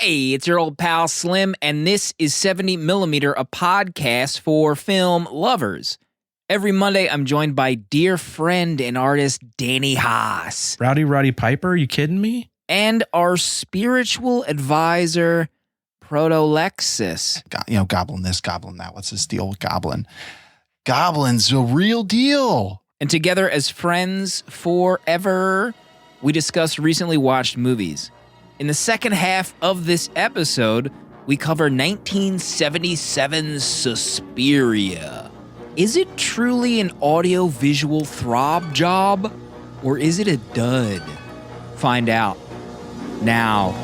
Hey, it's your old pal Slim, and this is 70mm, a podcast for film lovers. Every Monday, I'm joined by dear friend and artist Danny Haas. Rowdy Piper, you kidding me? And our spiritual advisor, Protolexis. Goblin this, goblin that. What's this? The old goblin. Goblin's a real deal. And together as friends forever, we discuss recently watched movies. In the second half of this episode, we cover 1977's Suspiria. Is it truly an audio-visual throb job, or is it a dud? Find out now.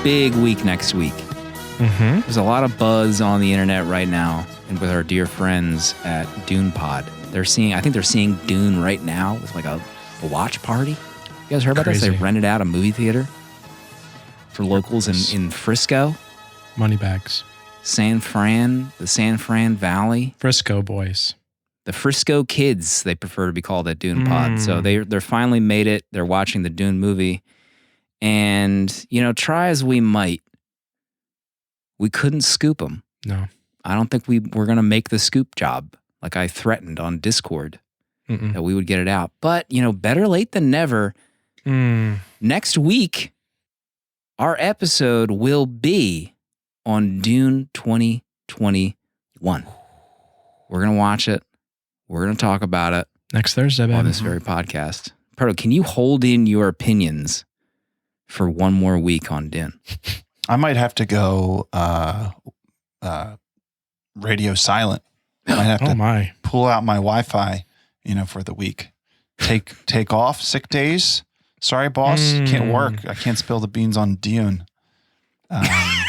Big week next week. Mm-hmm. There's a lot of buzz on the internet right now, and with our dear friends at DUNE Pod. I think they're seeing Dune right now with like a watch party. You guys heard about this? They rented out a movie theater for locals in Frisco. Moneybags. the San Fran Valley. Frisco boys. The Frisco kids, they prefer to be called at DUNE Pod. So they're finally made it. They're watching the Dune movie. And, try as we might, we couldn't scoop them. No. I don't think we're going to make the scoop job like I threatened on Discord that we would get it out. But, better late than never. Next week, our episode will be on Dune 2021. We're going to watch it. We're going to talk about it. Next Thursday, baby. On this very podcast. Proto, can you hold in your opinions for one more week on Dune? I might have to go radio silent. I might have to pull out my Wi-Fi, for the week. Take off sick days. Sorry, boss, can't work. I can't spill the beans on Dune. I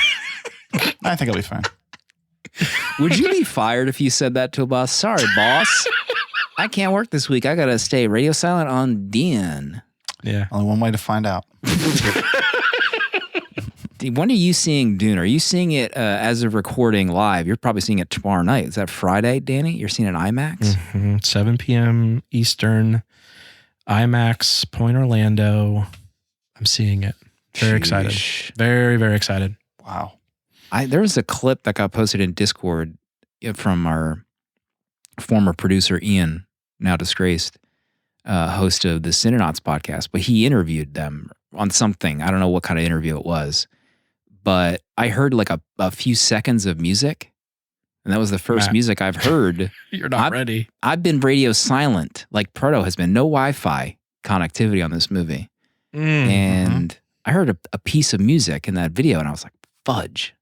think I'll be fine. Would you be fired if you said that to a boss? Sorry, boss. I can't work this week. I got to stay radio silent on Dune. Yeah. Only one way to find out. When are you seeing Dune? Are you seeing it as of recording live? You're probably seeing it tomorrow night. Is that Friday, Danny? You're seeing it IMAX? 7 p.m. Eastern, IMAX, Point Orlando. I'm seeing it. Very excited. Very, very excited. Wow. There was a clip that got posted in Discord from our former producer, Ian, now disgraced, host of the Cinenauts podcast, but he interviewed them on something. I don't know what kind of interview it was, but I heard like a few seconds of music, and that was the first music I've heard. You're not ready. I've been radio silent, like Proto has been. No Wi-Fi connectivity on this movie. And I heard a piece of music in that video, and I was like, fudge.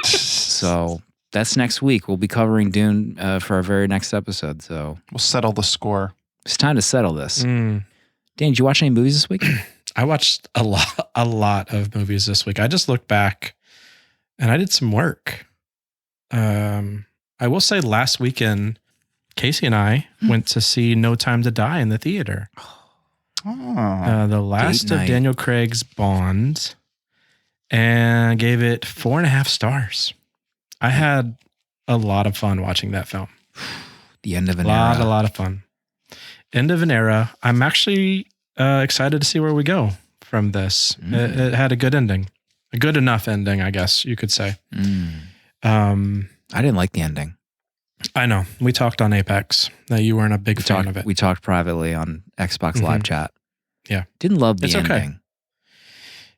So that's next week. We'll be covering Dune for our very next episode. So we'll settle the score. It's time to settle this. Dan, did you watch any movies this week? I watched a lot of movies this week. I just looked back and I did some work. I will say last weekend, Casey and I went to see No Time to Die in the theater. The last of Daniel Craig's Bond, and gave it 4.5 stars. I had a lot of fun watching that film. The end of an era. A lot of fun. End of an era. I'm actually excited to see where we go from this. It had a good ending. A good enough ending, I guess you could say. I didn't like the ending. I know. We talked on Apex that you weren't a big fan of it. We talked privately on Xbox Live Chat. Yeah. Didn't love the ending. Okay.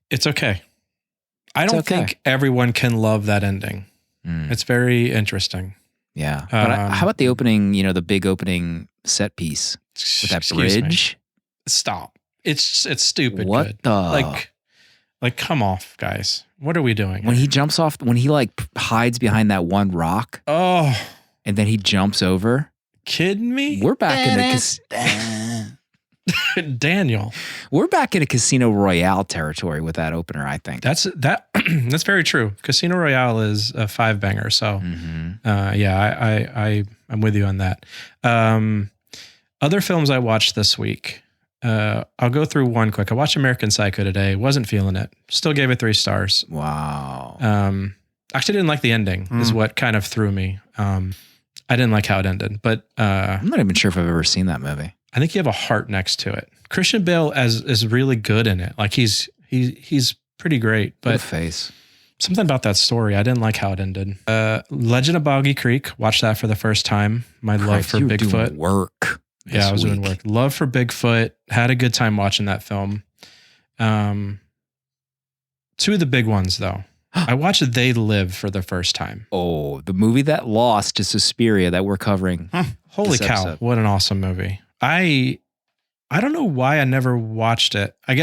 It's okay. I don't think everyone can love that ending. It's very interesting. Yeah. But how about the opening, the big opening set piece with that bridge? Stop. It's stupid. What good. the? Like, come off, guys. What are we doing? When he jumps off, when he hides behind that one rock. Oh. And then he jumps over. Kidding me? We're back in the Daniel. We're back in a Casino Royale territory with that opener, I think. That's very true. Casino Royale is a 5-banger. So, I'm with you on that. Other films I watched this week. I'll go through one quick. I watched American Psycho today. Wasn't feeling it. Still gave it 3 stars. Wow. Actually didn't like the ending is what kind of threw me. I didn't like how it ended, but I'm not even sure if I've ever seen that movie. I think you have a heart next to it. Christian Bale is really good in it. Like he's pretty great, but good face. Something about that story, I didn't like how it ended. Legend of Boggy Creek, watched that for the first time. My love for Bigfoot. Work. Yeah, I was doing work. Love for Bigfoot. Had a good time watching that film. 2 of the big ones, though. I watched They Live for the first time. Oh, the movie that lost to Suspiria that we're covering. Holy cow, episode. What an awesome movie. I don't know why I never watched it. I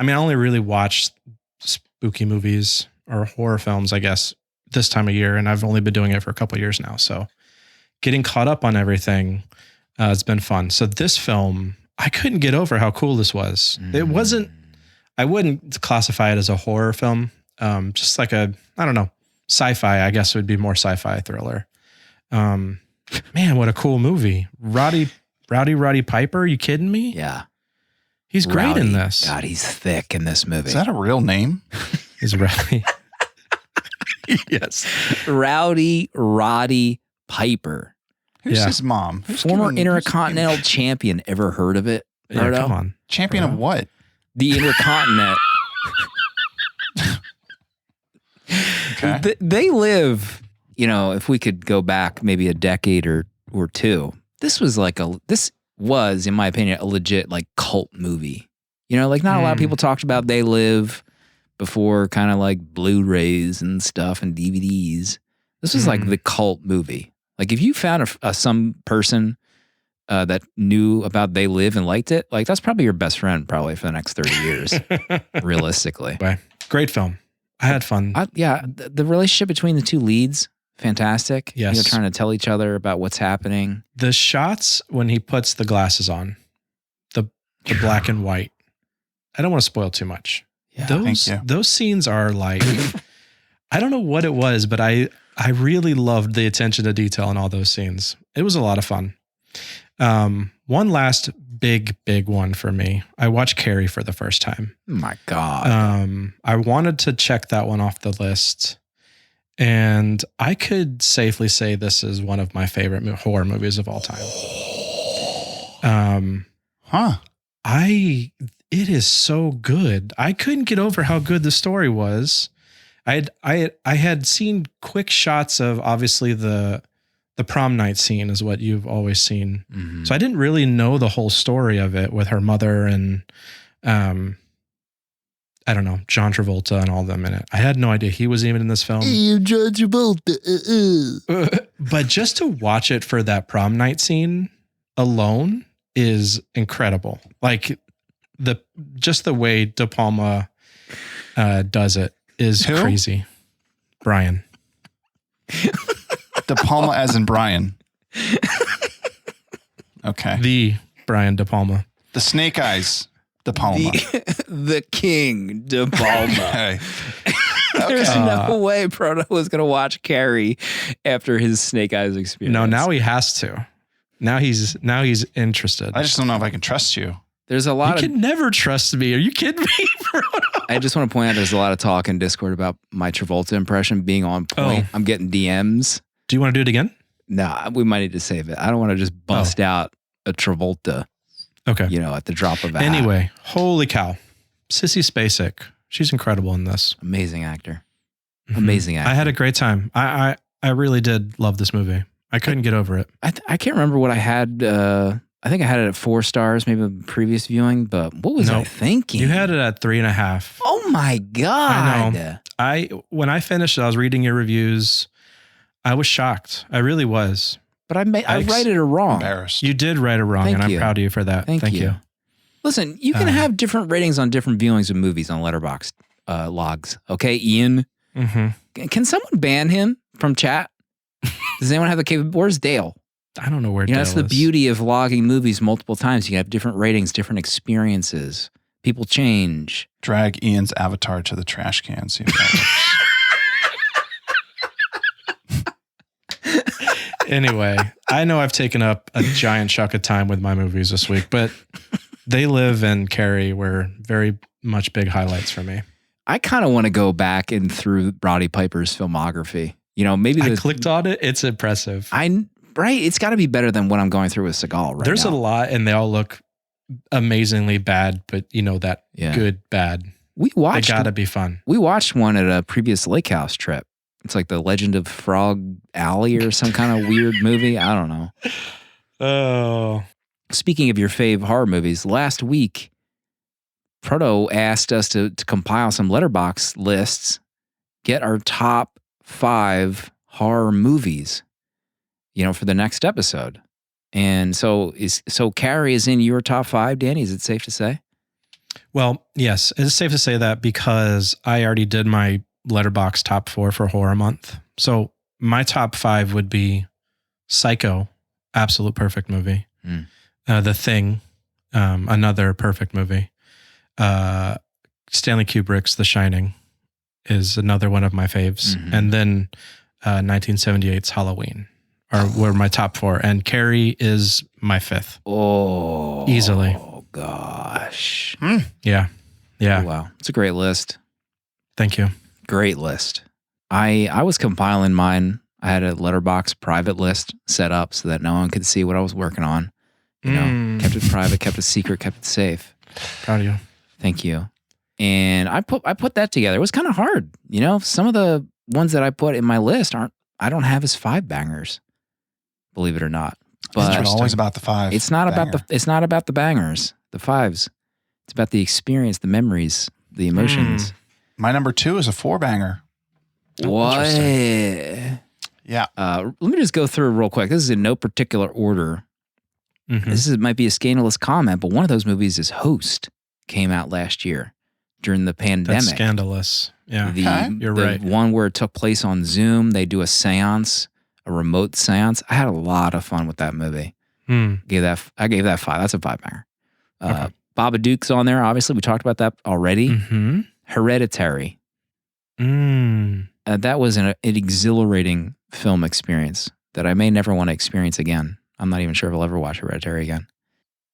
only really watched spooky movies or horror films, I guess, this time of year. And I've only been doing it for a couple of years now. So getting caught up on everything, it's been fun. So this film, I couldn't get over how cool this was. It wasn't, I wouldn't classify it as a horror film. Just like I don't know, sci-fi, I guess it would be more sci-fi thriller. Man, what a cool movie. Roddy Piper, are you kidding me? Yeah. He's great in this. God, he's thick in this movie. Is that a real name? He's Rowdy. Yes. Roddy Piper. Who's his mom? Former Intercontinental Champion. Ever heard of it? Yeah, come on. Champion of what? The Intercontinent. Okay. They Live, if we could go back maybe a decade or 2, this was, in my opinion, a legit cult movie. Not a lot of people talked about They Live before kind of Blu-rays and stuff and DVDs. This was the cult movie. If you found some person that knew about They Live and liked it, that's probably your best friend probably for the next 30 years, realistically. Right. Great film. I had fun. The relationship between the 2 leads, fantastic. Yes. Trying to tell each other about what's happening. The shots when he puts the glasses on, the black and white. I don't want to spoil too much. Yeah. Those scenes are I don't know what it was, but I really loved the attention to detail in all those scenes. It was a lot of fun. One last big one for me. I watched Carrie for the first time. Oh my God. I wanted to check that one off the list. And I could safely say this is one of my favorite horror movies of all time. It is so good. I couldn't get over how good the story was. I had seen quick shots of obviously the prom night scene is what you've always seen. Mm-hmm. So I didn't really know the whole story of it with her mother and I don't know, John Travolta and all of them in it. I had no idea he was even in this film. John Travolta. But just to watch it for that prom night scene alone is incredible. The way De Palma does it is crazy. Brian. De Palma as in Brian. Okay. The Brian De Palma. The Snake Eyes De Palma. The King De Palma. Okay. There's no way Proto was going to watch Carrie after his Snake Eyes experience. No, now he has to. Now he's interested. I just don't know if I can trust you. There's a lot You can never trust me. Are you kidding me, bro? I just want to point out there's a lot of talk in Discord about my Travolta impression being on point. I'm getting DMs. Do you want to do it again? Nah, we might need to save it. I don't want to just bust out a Travolta. Okay. At the drop of a hat. Anyway, holy cow. Sissy Spacek. She's incredible in this. Amazing actor. Mm-hmm. Amazing actor. I had a great time. I really did love this movie. I couldn't get over it. I can't remember what I had. I think I had it at 4 stars, maybe a previous viewing, but what was I thinking? You had it at 3.5. Oh my God. I know. When I finished, I was reading your reviews. I was shocked. I really was. But I righted it wrong. Embarrassed. You did right or wrong, and I'm proud of you for that. Thank you. Listen, you can have different ratings on different viewings of movies on Letterboxd logs. Okay, Ian? Mm-hmm. Can someone ban him from chat? Does anyone have the capability? Where's Dale? I don't know where Dale is. That's the beauty of logging movies multiple times. You can have different ratings, different experiences. People change. Drag Ian's avatar to the trash can. See if that works. Anyway, I know I've taken up a giant chunk of time with my movies this week, but They Live and Carrie were very much big highlights for me. I kind of want to go back and through Roddy Piper's filmography. Maybe I clicked on it. It's impressive. Right. It's got to be better than what I'm going through with Seagal There's now. a lot, and they all look amazingly bad, but good bad. They gotta be fun. We watched one at a previous lake house trip. It's like the Legend of Frog Alley or some kind of weird movie. I don't know. Oh. Speaking of your fave horror movies, last week, Proto asked us to compile some letterbox lists, get our top 5 horror movies, for the next episode. And so Carrie is in your top 5, Danny, is it safe to say? Well, yes, it's safe to say that because I already did my letterbox top 4 for horror month. So my top 5 would be Psycho, absolute perfect movie. The Thing, another perfect movie. Stanley Kubrick's The Shining is another one of my faves. Mm-hmm. And then 1978's Halloween were my top 4. And Carrie is my 5th. Oh. Easily. Oh, gosh. Yeah. Yeah. Oh, wow. It's a great list. Thank you. Great list. I was compiling mine. I had a letterbox private list set up so that no one could see what I was working on. Kept it private, kept it secret, kept it safe. Proud of you. Thank you. And I put that together. It was kind of hard. Some of the ones that I put in my list I don't have as 5 bangers, believe it or not. But it's always about the 5. It's not about the bangers, the 5s. It's about the experience, the memories, the emotions. My number 2 is a 4-banger. What? Yeah. Let me just go through real quick. This is in no particular order. Mm-hmm. This might be a scandalous comment, but one of those movies is Host. Came out last year during the pandemic. That's scandalous. Yeah, you're right. The one where it took place on Zoom. They do a seance, a remote seance. I had a lot of fun with that movie. I gave that 5. That's a 5-banger. Okay. Babadook's on there. Obviously, we talked about that already. Mm-hmm. Hereditary. That was an exhilarating film experience that I may never want to experience again. I'm not even sure if I'll ever watch Hereditary again.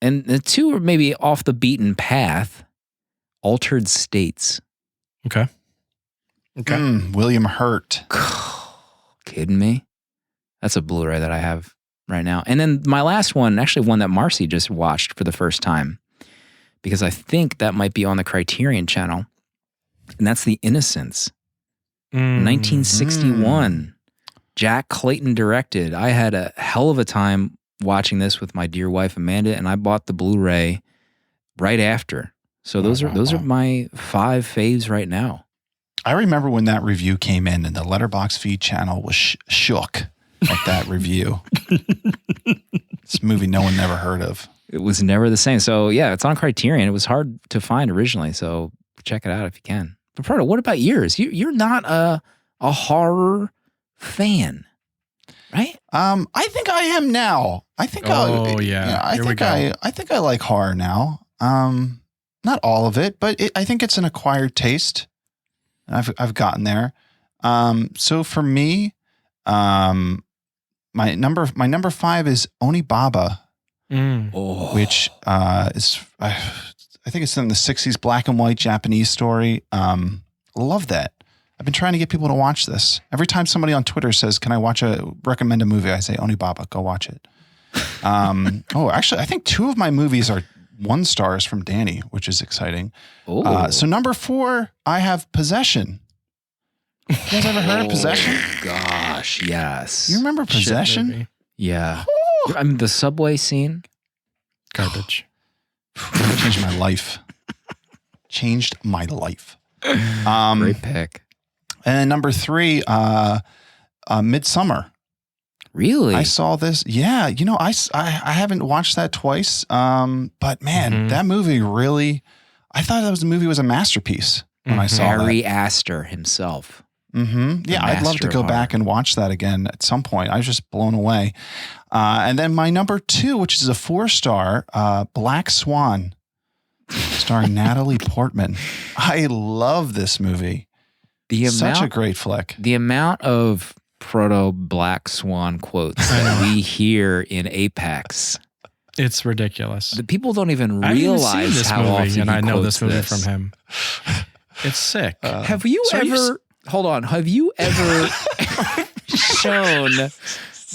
And the 2 are maybe off the beaten path. Altered States. Okay. William Hurt. Kidding me? That's a Blu-ray that I have right now. And then my last one, actually one that Marcy just watched for the first time, because I think that might be on the Criterion channel. And that's The Innocents. 1961. Jack Clayton directed. I had a hell of a time watching this with my dear wife Amanda, and I bought the Blu-ray right after. So those are my 5 faves right now. I remember when that review came in, and the Letterboxd feed channel was shook at that review. This movie no one never heard of. It was never the same. So yeah, it's on Criterion. It was hard to find originally, so check it out if you can. But Proto, what about yours? You're not a horror fan, right? I think I am now. I think. I think I like horror now. Not all of it, but I think it's an acquired taste. I've gotten there. So for me, my number 5 is Onibaba, which is I think it's in the 60s, black and white Japanese story. Love that. I've been trying to get people to watch this. Every time somebody on Twitter says, "Can I recommend a movie?" I say, "Onibaba, go watch it." Actually, I think 2 of my movies are 1 stars from Danny, which is exciting. So number 4, I have Possession. You guys ever heard of Possession? Gosh, yes. You remember Possession? Yeah. I mean, the subway scene. Garbage. Changed my life. Changed my life. Great pick. And number 3, Midsummer. Really? I saw this. Yeah. I haven't watched that twice. But man, that movie really, I thought the movie was a masterpiece when I saw that. Ari Aster himself. Yeah. I'd love to go back and watch that again at some point. I was just blown away. And then my number 2, which is a 4-star, Black Swan, starring Natalie Portman. I love this movie. Such a great flick. The amount of proto Black Swan quotes that we hear in Apex It's ridiculous. The people don't even I haven't seen realize this how movie, often and he I know this quotes movie from him. It's sick. Have you ever? Hold on. Have you ever shown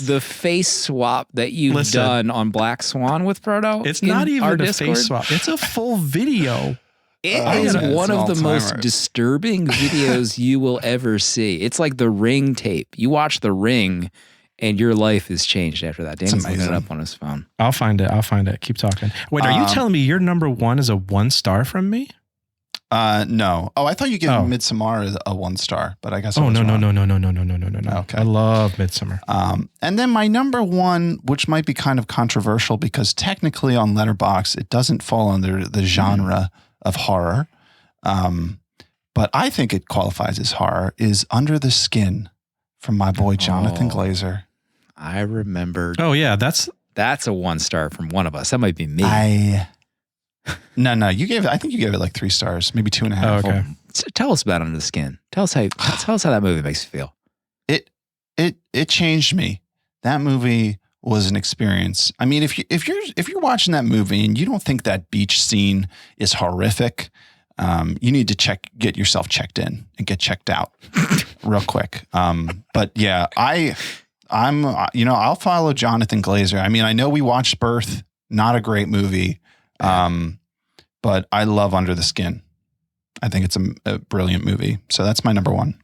the face swap that you've done on Black Swan with Proto? It's not even a Discord? face swap. It's a full video. It is one of the most disturbing videos you will ever see. It's like the Ring tape. You watch the Ring, and your life is changed after that. Danny's looking it up on his phone. I'll find it. Keep talking. Wait, are you telling me your number one is a 1 star from me? No. Oh, I thought you gave Midsommar a 1 star, but I guess. No. Okay. I love Midsommar. And then my number one, which might be kind of controversial because technically on Letterboxd it doesn't fall under the genre of horror, but I think it qualifies as horror, is Under the Skin from my boy Jonathan Glazer. I remembered. Oh yeah, that's a 1 star from one of us. That might be me. No, you gave it. I think you gave it like 3 stars, maybe 2.5. Oh, okay. Tell us about Under the Skin. Tell us how that movie makes you feel. It changed me. That movie was an experience. I mean, if you're watching that movie and you don't think that beach scene is horrific, you need to get yourself checked in and get checked out real quick. But yeah, I'll follow Jonathan Glazer. I mean, I know we watched Birth, not a great movie. But I love Under the Skin. I think it's a brilliant movie. So that's my number one.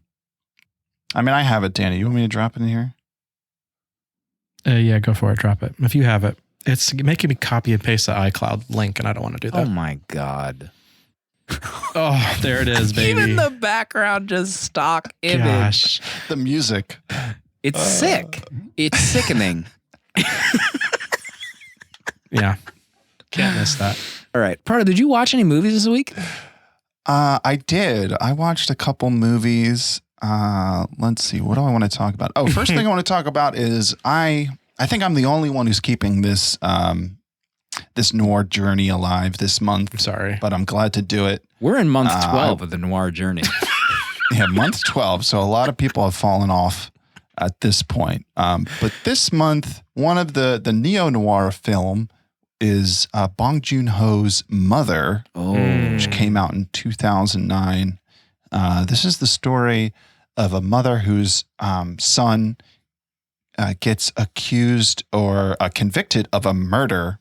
I mean, I have it, Danny. You want me to drop it in here? Yeah, go for it. Drop it. If you have it. It's making me copy and paste the iCloud link, and I don't want to do that. Oh, my God. Oh, there it is, baby. Even the background, just stock image. Gosh. The music. It's sick. It's sickening. Yeah. Can't miss that. All right. Proto, did you watch any movies this week? I did. I watched a couple movies. Let's see. What do I want to talk about? Oh, first thing I want to talk about is I think I'm the only one who's keeping this this noir journey alive this month. I'm sorry. But I'm glad to do it. We're in month 12 of the noir journey. Yeah, month 12. So a lot of people have fallen off at this point. But this month, one of the neo-noir film is Bong Joon-ho's Mother, which came out in 2009. This is the story of a mother whose son gets accused or convicted of a murder,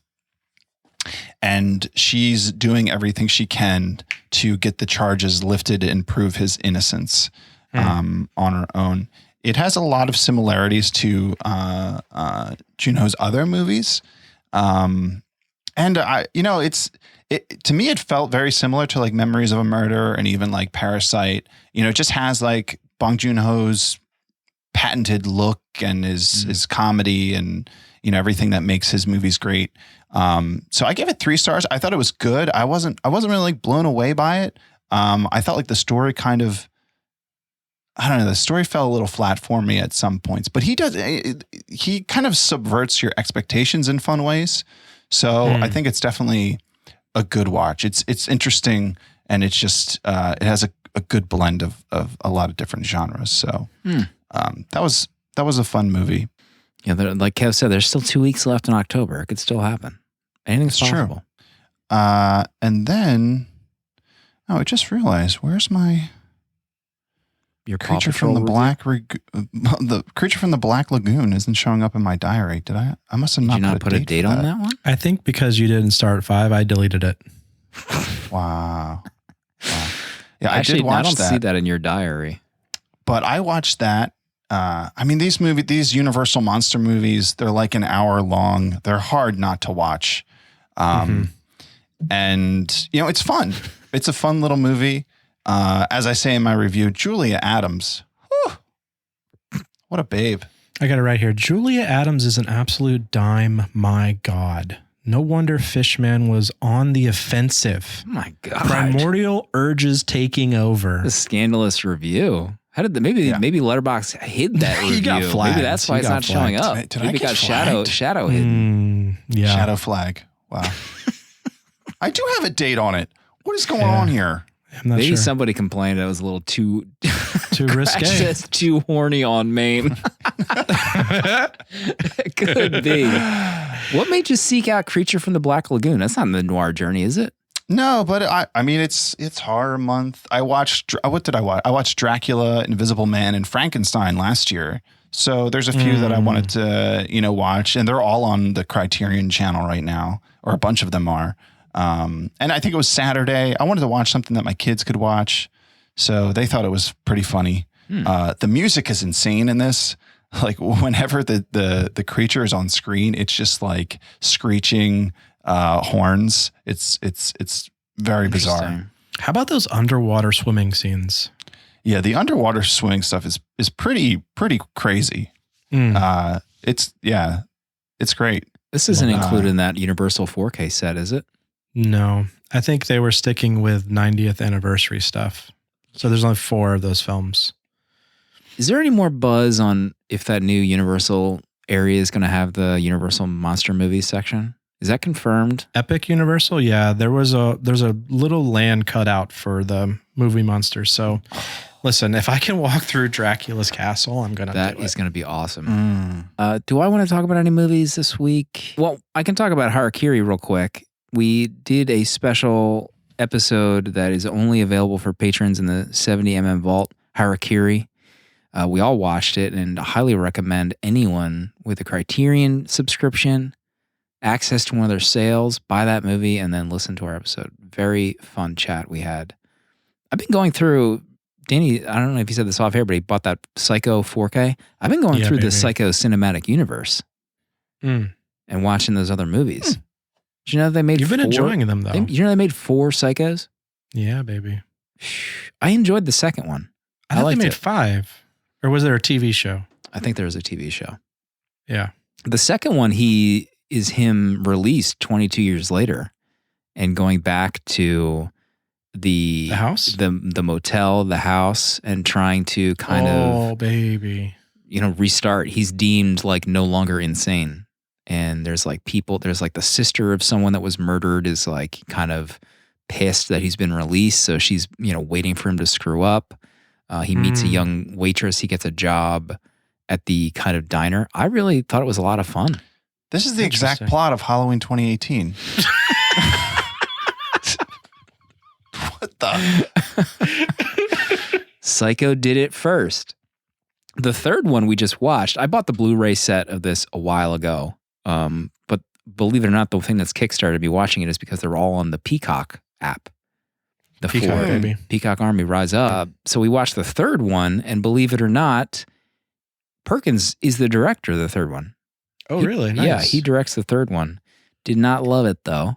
and she's doing everything she can to get the charges lifted and prove his innocence on her own. It has a lot of similarities to Joon-ho's other movies. And to me, it felt very similar to like Memories of a Murder and even like Parasite. It just has like Bong Joon-ho's patented look and his comedy and, everything that makes his movies great. So I gave it 3 stars. I thought it was good. I wasn't really like blown away by it. I felt like the story the story fell a little flat for me at some points, but he kind of subverts your expectations in fun ways. So I think it's definitely a good watch. It's interesting, and it's just it has a good blend of a lot of different genres. So that was a fun movie. Yeah, like Kev said, there's still 2 weeks left in October. It could still happen. Anything's possible. True. And then, I just realized, where's your creature from the creature from the Black Lagoon isn't showing up in my diary. Did I? I must have not put a date on that one. I think because you didn't start at 5, I deleted it. Wow. Yeah, actually, I did watch that. I don't see that in your diary. But I watched that. I mean, these Universal monster movies, they're like an hour long. They're hard not to watch. And it's fun. It's a fun little movie. As I say in my review, Julia Adams. Whew, what a babe. I got it right here. Julia Adams is an absolute dime. My God. No wonder Fishman was on the offensive. Oh my God. Primordial urges taking over. A scandalous review. How did maybe Letterboxd hid that review? He got flagged. Maybe that's why it's not showing up. Maybe it got shadow hidden. Yeah. Shadow flag. Wow. I do have a date on it. What is going on here? Maybe somebody complained it was a little too risque. Too horny on Maine. Could be. What made you seek out Creature from the Black Lagoon? That's not in the noir journey, is it? No, but I mean, it's horror month. What did I watch? I watched Dracula, Invisible Man, and Frankenstein last year. So there's a few that I wanted to, watch, and they're all on the Criterion channel right now, or a bunch of them are. And I think it was Saturday. I wanted to watch something that my kids could watch, so they thought it was pretty funny. The music is insane in this. Like whenever the creature is on screen, it's just like screeching horns. It's very bizarre. How about those underwater swimming scenes? Yeah, the underwater swimming stuff is pretty crazy. It's great. This isn't included in that Universal 4K set, is it? No, I think they were sticking with 90th anniversary stuff. So there's only 4 of those films. Is there any more buzz on if that new Universal area is going to have the Universal Monster Movies section? Is that confirmed? Epic Universal? Yeah, there's a little land cut out for the movie monsters. So listen, if I can walk through Dracula's castle, I'm going to do it. That is going to be awesome. Do I want to talk about any movies this week? Well, I can talk about Harakiri real quick. We did a special episode that is only available for patrons in the 70mm Vault, Harakiri. We all watched it and highly recommend anyone with a Criterion subscription, access to one of their sales, buy that movie, and then listen to our episode. Very fun chat we had. I've been going through, Danny, I don't know if he said this off air, but he bought that Psycho 4K. I've been going through the Psycho cinematic universe and watching those other movies. Did you know they made You've been enjoying them, though. You know they made 4 Psychos? Yeah, baby. I enjoyed the second one. I thought they made 5. Or was there a TV show? I think there was a TV show. Yeah. The second one, is him released 22 years later and going back to the house, the motel, the house, and trying to kind of, baby, restart. He's deemed like no longer insane. And there's like the sister of someone that was murdered is like kind of pissed that he's been released. So she's, waiting for him to screw up. He meets a young waitress. He gets a job at the kind of diner. I really thought it was a lot of fun. This is the exact plot of Halloween 2018. What the? Psycho did it first. The third one we just watched, I bought the Blu-ray set of this a while ago. But believe it or not, the thing that's kickstarted me watching it is because they're all on the Peacock app. The Peacock Army Rise Up. So we watched the third one, and believe it or not, Perkins is the director of the third one. Oh, really? Nice. Yeah, he directs the third one. Did not love it, though.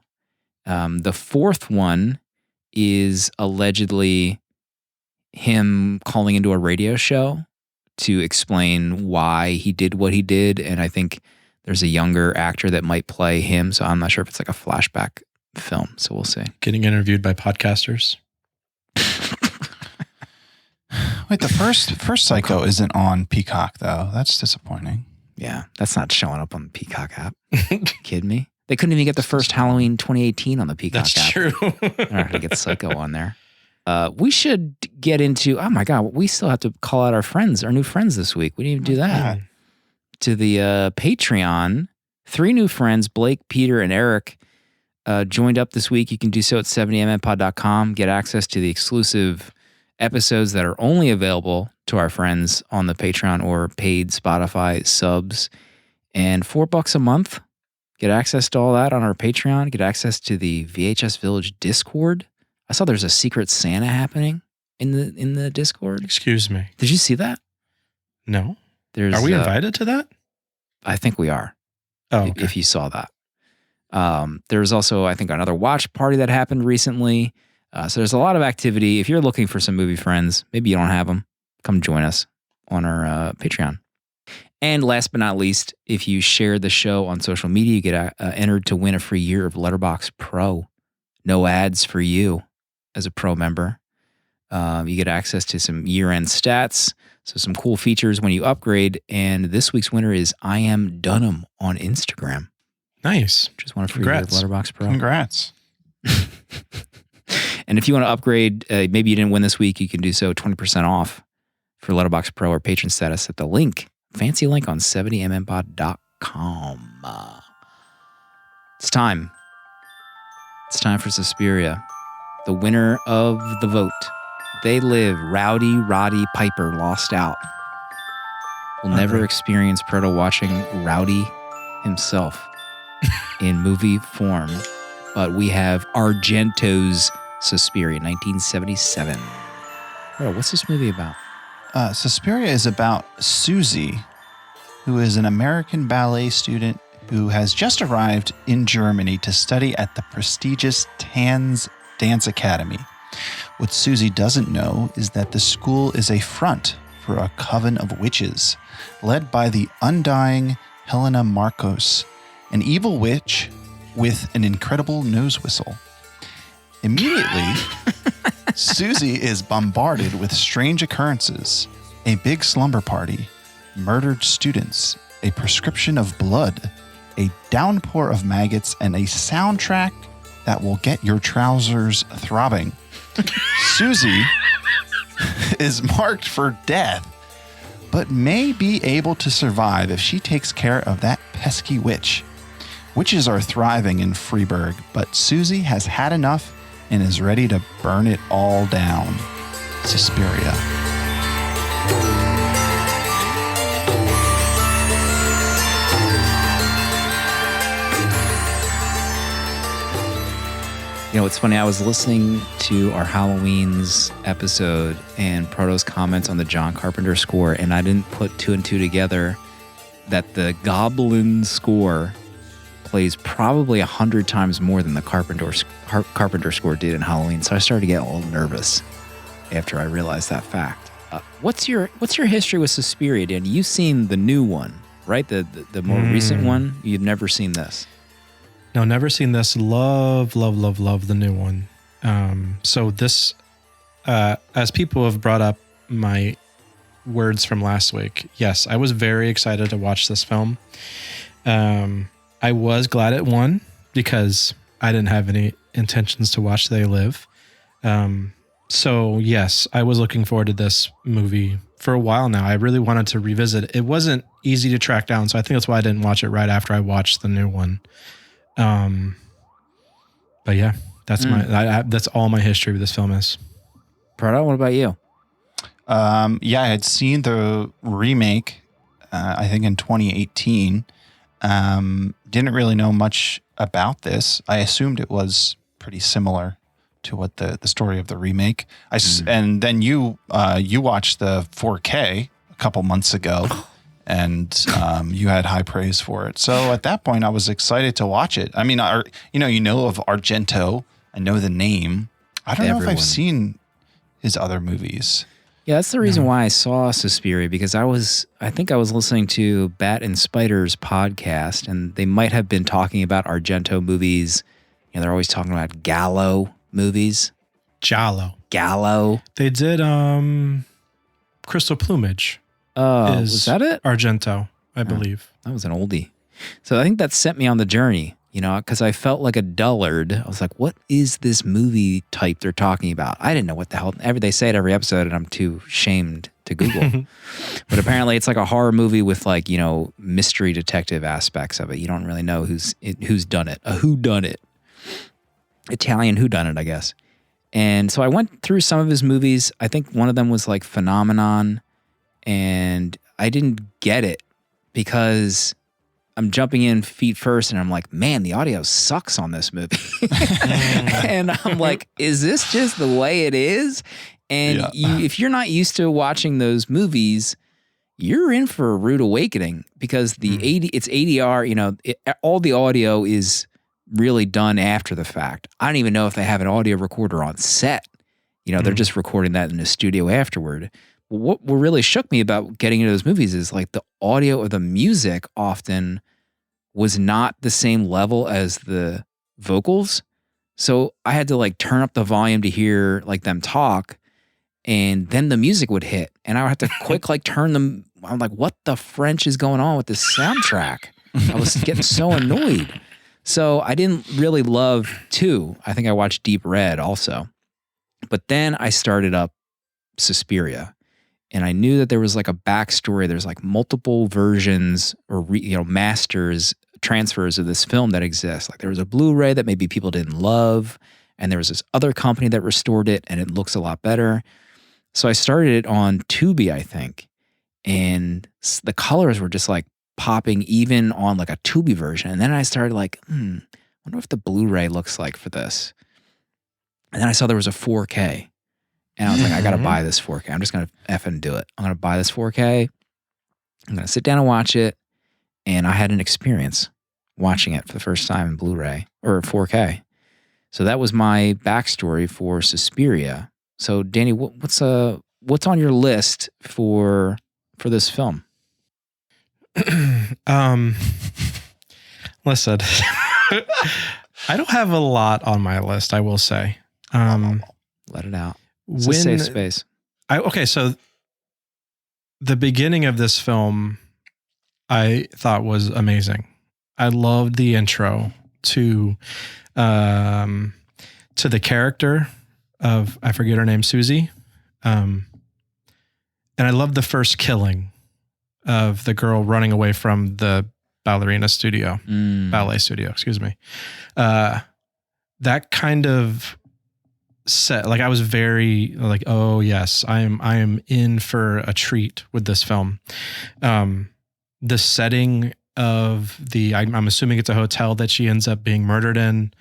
The fourth one is allegedly him calling into a radio show to explain why he did what he did. And I think there's a younger actor that might play him. So I'm not sure if it's like a flashback film. So we'll see. Getting interviewed by podcasters. Wait, the first Psycho isn't on Peacock, though. That's disappointing. Yeah, that's not showing up on the Peacock app. Kidding me? They couldn't even get the first Halloween 2018 on the Peacock app. That's true. They're not going to get Psycho on there. We should get into, oh my God, we still have to call out our new friends this week. We didn't even do that. To the Patreon, 3 new friends, Blake, Peter, and Eric, joined up this week. You can do so at 70mmpod.com. Get access to the exclusive episodes that are only available to our friends on the Patreon or paid Spotify subs. And $4 a month. Get access to all that on our Patreon. Get access to the VHS Village Discord. I saw there's a secret Santa happening in the Discord. Excuse me. Did you see that? No. Are we invited to that? I think we are. Oh, okay. If you saw that. There's also, I think, another watch party that happened recently. So there's a lot of activity. If you're looking for some movie friends, maybe you don't have them, come join us on our Patreon. And last but not least, if you share the show on social media, you get entered to win a free year of Letterboxd Pro. No ads for you as a Pro member. You get access to some year-end stats, so some cool features when you upgrade. And this week's winner is I Am Dunham on Instagram. Nice. Just want a free year of Letterboxd Pro. Congrats. And if you want to upgrade, maybe you didn't win this week, you can do so 20% off for Letterboxd Pro or patron status at the link fancy link on 70mmpod.com. It's time. It's time for Suspiria. The winner of the vote. They Live, Rowdy Roddy Piper lost out. We'll never experience Proto watching Rowdy himself in movie form, but we have Argento's Suspiria, 1977. Bro, what's this movie about? Suspiria is about Susie, who is an American ballet student who has just arrived in Germany to study at the prestigious Tanz Dance Academy. What Susie doesn't know is that the school is a front for a coven of witches, led by the undying Helena Marcos, an evil witch with an incredible nose whistle. Immediately, Susie is bombarded with strange occurrences: a big slumber party, murdered students, a prescription of blood, a downpour of maggots, and a soundtrack that will get your trousers throbbing. Susie is marked for death, but may be able to survive if she takes care of that pesky witch. Witches are thriving in Freiburg, but Susie has had enough and is ready to burn it all down. Suspiria. You know, it's funny, I was listening to our Halloween's episode and Proto's comments on the John Carpenter score, and I didn't put two and two together that the Goblin score plays probably 100 times more than the Carpenter score did in Halloween. So I started to get a little nervous after I realized that fact. What's your history with Suspiria, Dan? You've seen the new one, right? The more recent one. You've never seen this. No, never seen this. Love the new one. So this, as people have brought up my words from last week, yes, I was very excited to watch this film. I was glad it won because I didn't have any intentions to watch They Live. So yes, I was looking forward to this movie for a while now. I really wanted to revisit it. It wasn't easy to track down, so I think that's why I didn't watch it right after I watched the new one. But yeah, that's that's all my history with this film is. Proto, what about you? Yeah, I had seen the remake, I think in 2018. Didn't really know much about this. I assumed it was pretty similar to what the story of the remake. And then you watched the 4K a couple months ago, and you had high praise for it. So at that point, I was excited to watch it. I mean, you know of Argento. I know the name. I don't know if I've seen his other movies. Yeah, that's the reason why I saw Suspiria, because I think I was listening to Bat and Spider's podcast, and they might have been talking about Argento movies. You know, they're always talking about Gallo movies. Gallo. They did Crystal Plumage. Was that it? Argento, I believe. That was an oldie. So I think that sent me on the journey, you know, because I felt like a dullard. I was like, what is this movie type they're talking about? I didn't know what the hell. They say it every episode, and I'm too shamed to Google. But apparently it's like a horror movie with, like, you know, mystery detective aspects of it. You don't really know who's done it. A whodunit. Italian whodunit, I guess. And so I went through some of his movies. I think one of them was like Phenomenon, and I didn't get it because I'm jumping in feet first, and I'm like, man, the audio sucks on this movie. And I'm like, is this just the way it is? And if you're not used to watching those movies, you're in for a rude awakening, because it's ADR, you know, all the audio is really done after the fact. I don't even know if they have an audio recorder on set. You know, they're just recording that in a studio afterward. What really shook me about getting into those movies is, like, the audio of the music often was not the same level as the vocals. So I had to, like, turn up the volume to hear, like, them talk, and then the music would hit, and I would have to quick, like, turn them. I'm like, what the French is going on with this soundtrack? I was getting so annoyed. So I didn't really love 2. I think I watched Deep Red also. But then I started up Suspiria. and I knew that there was like a backstory. There's like multiple versions or masters transfers of this film that exist. Like there was a Blu-ray that maybe people didn't love, and there was this other company that restored it, and it looks a lot better. So I started it on Tubi, I think, and the colors were just like popping even on like a Tubi version. And then I started like, wonder what the Blu-ray looks like for this. And then I saw there was a 4K. And I was like, I got to buy this 4K. I'm just going to effing do it. I'm going to buy this 4K. I'm going to sit down and watch it. And I had an experience watching it for the first time in Blu-ray or 4K. So that was my backstory for Suspiria. So Danny, what's on your list for this film? Listen, I don't have a lot on my list, I will say. Let it out. It's a safe space. So the beginning of this film I thought was amazing. I loved the intro to the character of, I forget her name, Susie. And I loved the first killing of the girl running away from the ballet studio, excuse me. That kind of set, like I was very like, oh yes, I am in for a treat with this film. The setting of I'm assuming it's a hotel that she ends up being murdered in.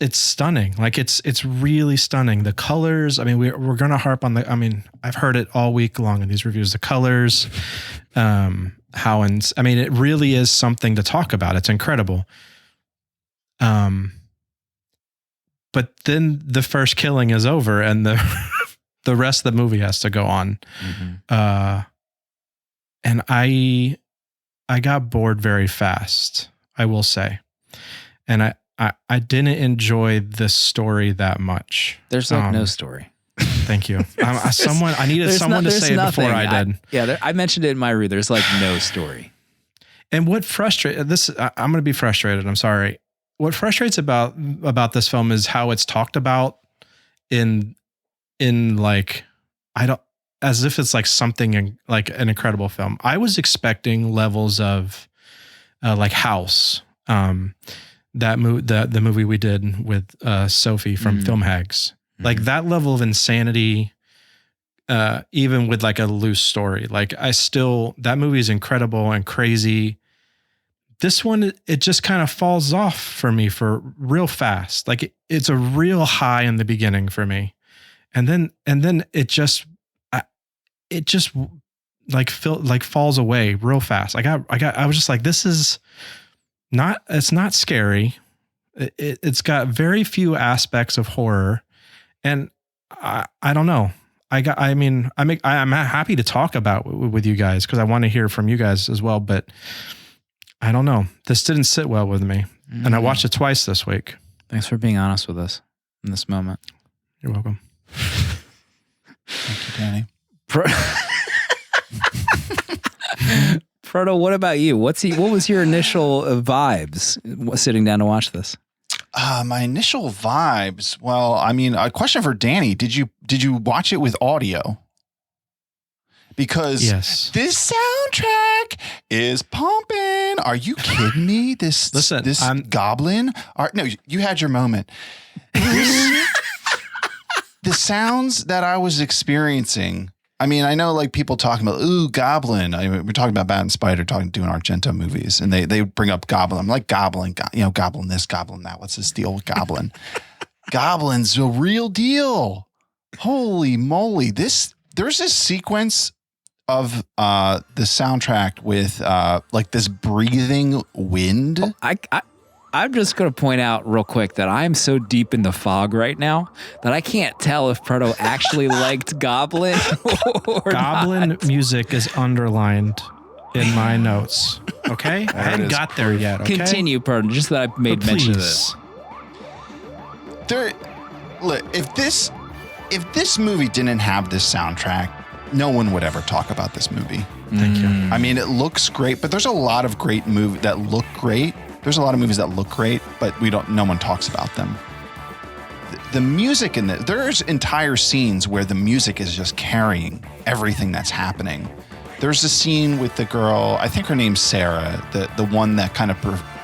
It's stunning. Like it's really stunning. The colors, I mean, we're going to harp on I've heard it all week long in these reviews, the colors, it really is something to talk about. It's incredible. But then the first killing is over and the rest of the movie has to go on. Mm-hmm. And I got bored very fast, I will say. And I didn't enjoy this story that much. There's like no story. Thank you. I needed someone to say it before I did. I mentioned it in my review. There's like no story. And what frustrated I'm going to be frustrated. I'm sorry. What frustrates about this film is how it's talked about in like, as if it's like something like an incredible film. I was expecting levels of like House, the movie we did with Sophie from Film Hags. Like that level of insanity, even with like a loose story. Like that movie is incredible and crazy. This one, it just kind of falls off for me for real fast. Like it's a real high in the beginning for me. And then it just like falls away real fast. I was just like, it's not scary. It's got very few aspects of horror. And I don't know. I'm happy to talk about with you guys because I want to hear from you guys as well. But I don't know. This didn't sit well with me. And I watched it twice this week. Thanks for being honest with us in this moment. You're welcome. Thank you, Danny. Proto, what about you? What was your initial vibes sitting down to watch this? My initial vibes. Well, a question for Danny. Did you watch it with audio? Because yes. This soundtrack is pumping. Are you kidding me? This goblin. No, you had your moment. The sounds that I was experiencing. I know like people talking about, ooh, Goblin. We're talking about Bat and Spider, doing Argento movies, and they bring up Goblin. I'm like, Goblin, Goblin this, Goblin that. What's this deal with Goblin? Goblin's a real deal. Holy moly. There's this sequence of the soundtrack with like this breathing wind. I'm just going to point out real quick that I'm so deep in the fog right now that I can't tell if Proto actually liked Goblin or Goblin not. Music is underlined in my notes. Okay? I hadn't got there yet. Okay? Continue, Proto, just that I made mention of this. Look, if this movie didn't have this soundtrack, no one would ever talk about this movie. Thank you. It looks great, but there's a lot of great movies that look great. There's a lot of movies that look great, but no one talks about them. the music in there's entire scenes where the music is just carrying everything that's happening. There's a scene with the girl, I think her name's Sarah, the one that kind of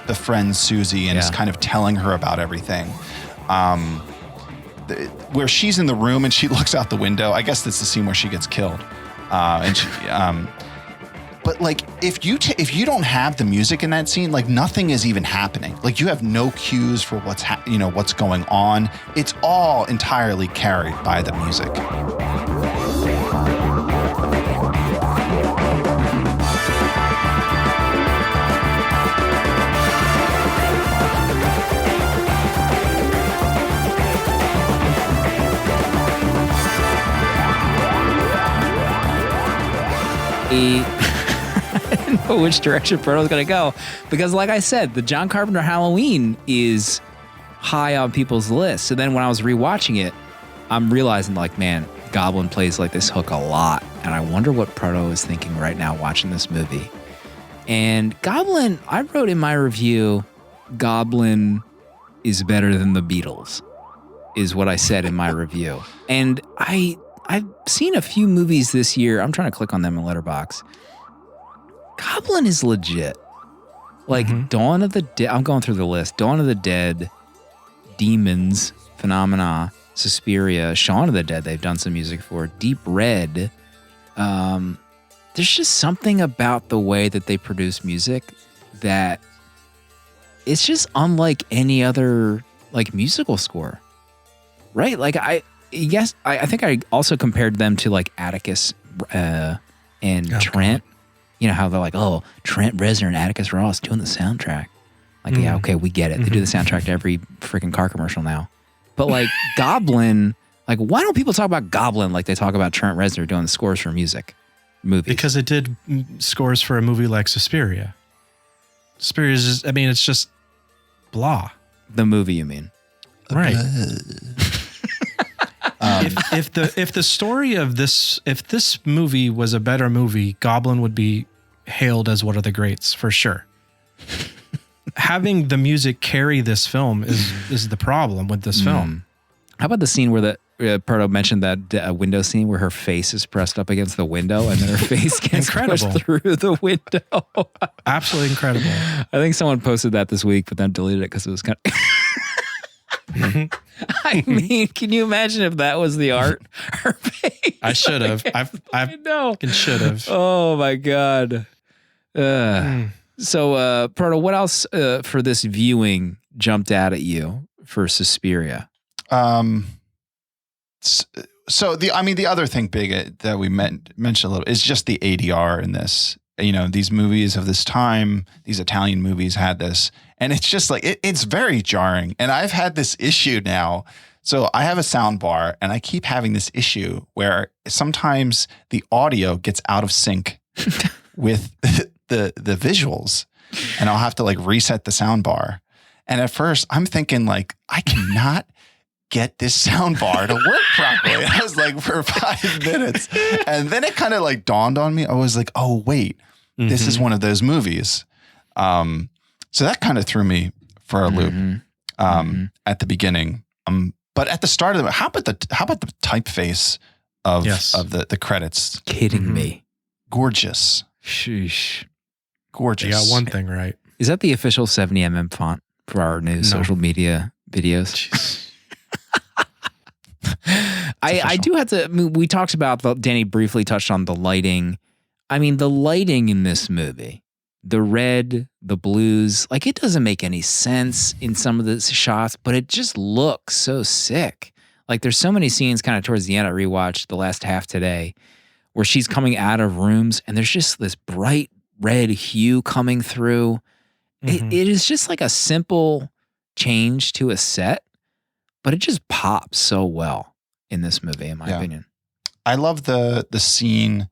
befriends Susie and is kind of telling her about everything. Where she's in the room and she looks out the window. I guess that's the scene where she gets killed. But like, if you don't have the music in that scene, like nothing is even happening. Like you have no cues for what's going on. It's all entirely carried by the music. I didn't know which direction Proto was going to go because, like I said, the John Carpenter Halloween is high on people's list. So then when I was rewatching it, I'm realizing, like, man, Goblin plays like this hook a lot, and I wonder what Proto is thinking right now watching this movie. And Goblin, I wrote in my review, Goblin is better than the Beatles, is what I said in my review. And I've seen a few movies this year. I'm trying to click on them in Letterboxd. Goblin is legit. Like Dawn of the Dead. I'm going through the list. Dawn of the Dead, Demons, Phenomena, Suspiria, Shaun of the Dead. They've done some music for. Deep Red. There's just something about the way that they produce music that it's just unlike any other like musical score, right? Like I think I also compared them to like Atticus and Trent. You know how they're like, oh, Trent Reznor and Atticus Ross doing the soundtrack. Like, yeah, okay, we get it. They do the soundtrack to every freaking car commercial now. But like Goblin, like why don't people talk about Goblin like they talk about Trent Reznor doing the scores for movies? Because it did scores for a movie like Suspiria. Suspiria is just, I mean, it's just blah. The movie, you mean? Right. If the story of this, if this movie was a better movie, Goblin would be hailed as one of the greats for sure. Having the music carry this film is the problem with this film. How about the scene where the Proto mentioned that window scene where her face is pressed up against the window and then her face gets pushed through the window? Absolutely incredible. I think someone posted that this week, but then deleted it because it was kind of... I mean, can you imagine if that was the art? Her face. I should have. I know. Should have. Oh my God. So, Proto, what else for this viewing jumped out at you for Suspiria? So the other thing big that we mentioned a little is just the ADR in this. You know, these movies of this time, these Italian movies had this, and it's just like it's very jarring. And I've had this issue now. So I have a sound bar, and I keep having this issue where sometimes the audio gets out of sync with the visuals, and I'll have to like reset the sound bar. And at first, I'm thinking like I cannot get this sound bar to work properly. I was like for 5 minutes. And then it kind of like dawned on me. I was like, oh, wait, this is one of those movies. So that kind of threw me for a loop at the beginning. But at the start of the, how about the typeface of the credits? Kidding me. Gorgeous. Sheesh. You Gorgeous. got one thing right. Is that the official 70mm font for our new social media videos? I do have to, we talked about, Danny briefly touched on the lighting. I mean, the lighting in this movie, the red, the blues, like it doesn't make any sense in some of the shots, but it just looks so sick. Like there's so many scenes kind of towards the end, I rewatched the last half today, where she's coming out of rooms and there's just this bright red hue coming through. It is just like a simple change to a set, but it just pops so well in this movie, in my opinion. I love the scene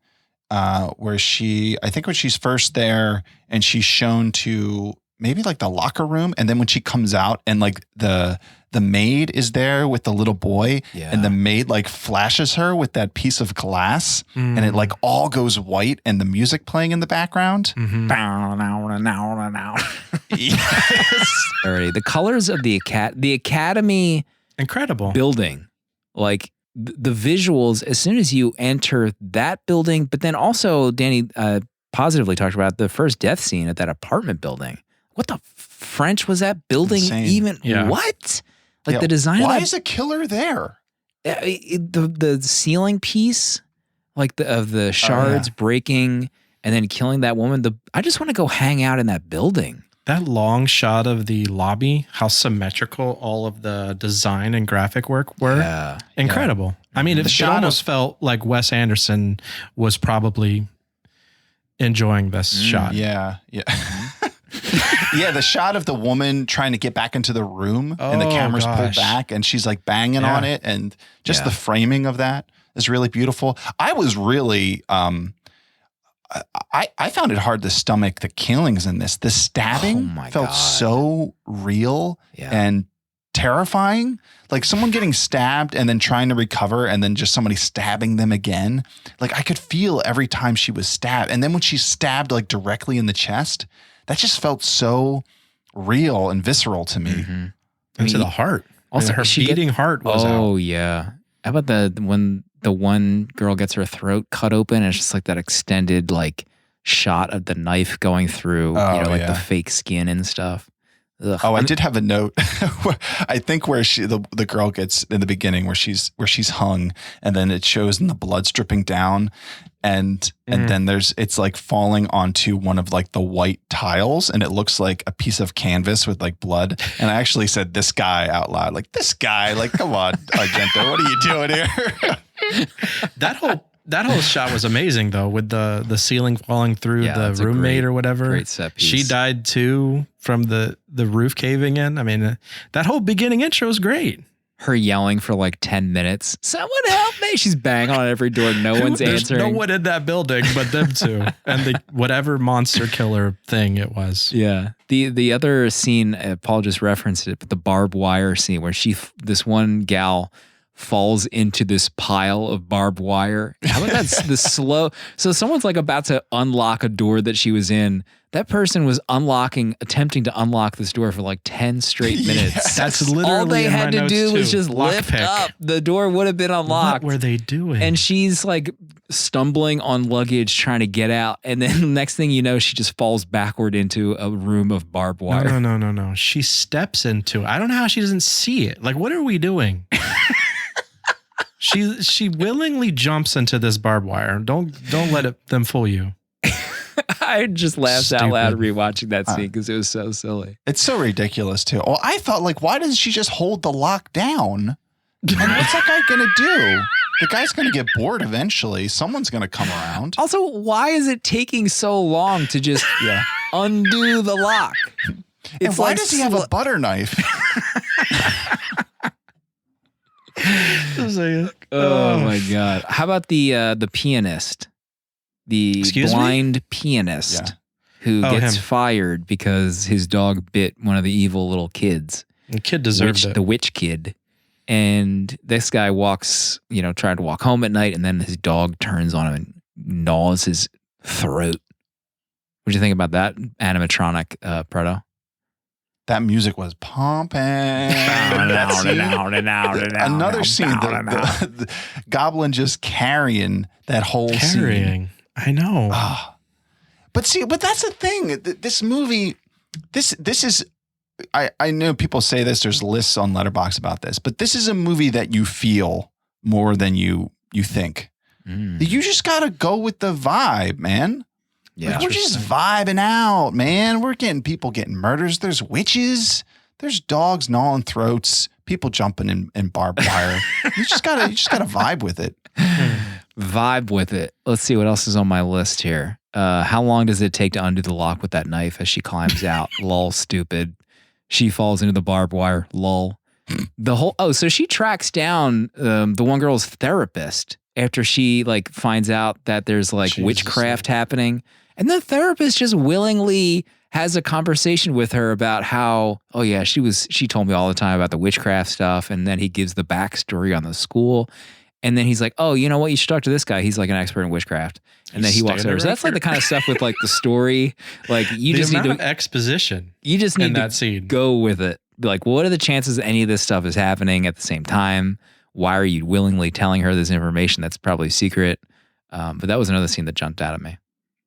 where I think when she's first there and she's shown to maybe like the locker room, and then when she comes out and like the maid is there with the little boy, and the maid like flashes her with that piece of glass, and it like all goes white, and the music playing in the background. Yes. Alrighty. The colors of the Academy incredible building. Like the visuals, as soon as you enter that building, but then also Danny positively talked about the first death scene at that apartment building. What the French was that building even? Yeah. What? Like the design Why of is a killer there? the ceiling piece, like of the shards breaking and then killing that woman. I just want to go hang out in that building. That long shot of the lobby, how symmetrical all of the design and graphic work were. Incredible. Yeah. I mean, it almost felt like Wes Anderson was probably enjoying this shot. Yeah. Yeah. Yeah, the shot of the woman trying to get back into the room and the camera's pulled back and she's like banging on it, and just the framing of that is really beautiful. I was really I found it hard to stomach the killings in this. The stabbing felt so real and terrifying. Like someone getting stabbed and then trying to recover and then just somebody stabbing them again. Like I could feel every time she was stabbed. And then when she stabbed like directly in the chest, that just felt so real and visceral to me. Mm-hmm. And to the heart. Also, her beating heart was out. Oh, yeah. How about when the one girl gets her throat cut open and it's just like that extended like shot of the knife going through, the fake skin and stuff. Ugh. Oh, I did have a note. I think where the girl gets in the beginning where she's hung, and then it shows in the blood dripping down, and then it's like falling onto one of like the white tiles, and it looks like a piece of canvas with like blood. And I actually said this guy out loud, like this guy, like come on, Argento, what are you doing here? That whole shot was amazing though, with the ceiling falling through the roommate or whatever. Great set piece. She died too from the roof caving in. I mean, that whole beginning intro is great. Her yelling for like 10 minutes. Someone help me. She's banging on every door. No one's answering. No one in that building but them two. And whatever monster killer thing it was. Yeah. The other scene, Paul just referenced it, but the barbed wire scene where this one gal falls into this pile of barbed wire. How about that? The slow. So someone's like about to unlock a door that she was in. That person was attempting to unlock this door for like 10 straight minutes. Yes. That's literally all they had to do was just Lock lift pick. up. The door would have been unlocked. What were they doing? And she's like stumbling on luggage trying to get out. And then the next thing you know, she just falls backward into a room of barbed wire. No. She steps into it. I don't know how she doesn't see it. Like, what are we doing? She willingly jumps into this barbed wire. Don't let them fool you. I just laughed out loud rewatching that scene because it was so silly. It's so ridiculous too. Well, I thought like, why doesn't she just hold the lock down? And what's that guy gonna do? The guy's gonna get bored eventually. Someone's gonna come around. Also, why is it taking so long to just undo the lock? And why does he have a butter knife? Oh my God. How about the pianist? The blind pianist who gets fired because his dog bit one of the evil little kids. The kid deserved it. The witch kid. And this guy walks, trying to walk home at night, and then his dog turns on him and gnaws his throat. What do you think about that animatronic, Preto? That music was pumping. Another scene, the goblin just carrying that whole scene. I know. But that's the thing. This movie, this is, I know people say this, there's lists on Letterboxd about this, but this is a movie that you feel more than you think. You just got to go with the vibe, man. Yeah, we're just vibing out, man. We're getting people getting murders. There's witches. There's dogs gnawing throats. People jumping in barbed wire. You just gotta vibe with it. Vibe with it. Let's see what else is on my list here. How long does it take to undo the lock with that knife as she climbs out? Lol, stupid. She falls into the barbed wire. Lol. So she tracks down the one girl's therapist after she like finds out that there's like witchcraft happening. And the therapist just willingly has a conversation with her about how, she told me all the time about the witchcraft stuff. And then he gives the backstory on the school. And then he's like, oh, you know what? You should talk to this guy. He's like an expert in witchcraft. And then he walks over. So that's like the kind of stuff with like the story. Like you just need to exposition. You just need that to scene. Go with it be like, what are the chances any of this stuff is happening at the same time? Why are you willingly telling her this information that's probably secret? But that was another scene that jumped out at me.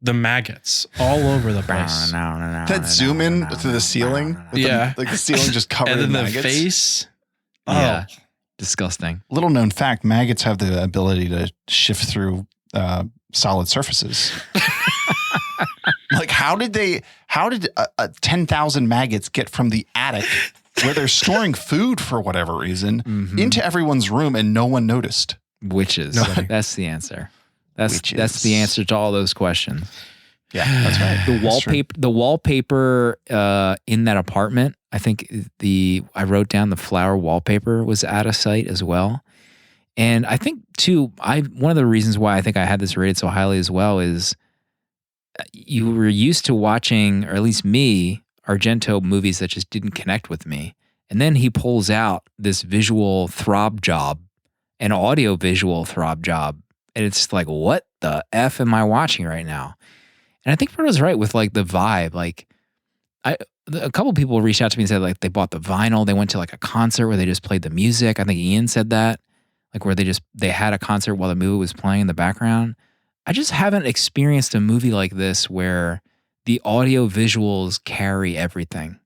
The maggots all over the place. That zoom in to the ceiling. Like the ceiling just covered in maggots. And then the face. Oh. Yeah. Disgusting. Little known fact, maggots have the ability to shift through solid surfaces. Like how did 10,000 maggots get from the attic where they're storing food for whatever reason into everyone's room and no one noticed? Witches. That's the answer. That's the answer to all those questions. Yeah, that's right. The wallpaper in that apartment, I think I wrote down the flower wallpaper was out of sight as well. And I think too, one of the reasons why I think I had this rated so highly as well is you were used to watching, or at least me, Argento movies that just didn't connect with me. And then he pulls out this visual throb job, an audio visual throb job. And it's like, what the F am I watching right now? And I think Fred was right with like the vibe. Like a couple people reached out to me and said like they bought the vinyl. They went to like a concert where they just played the music. I think Ian said that, like where they had a concert while the movie was playing in the background. I just haven't experienced a movie like this where the audio visuals carry everything.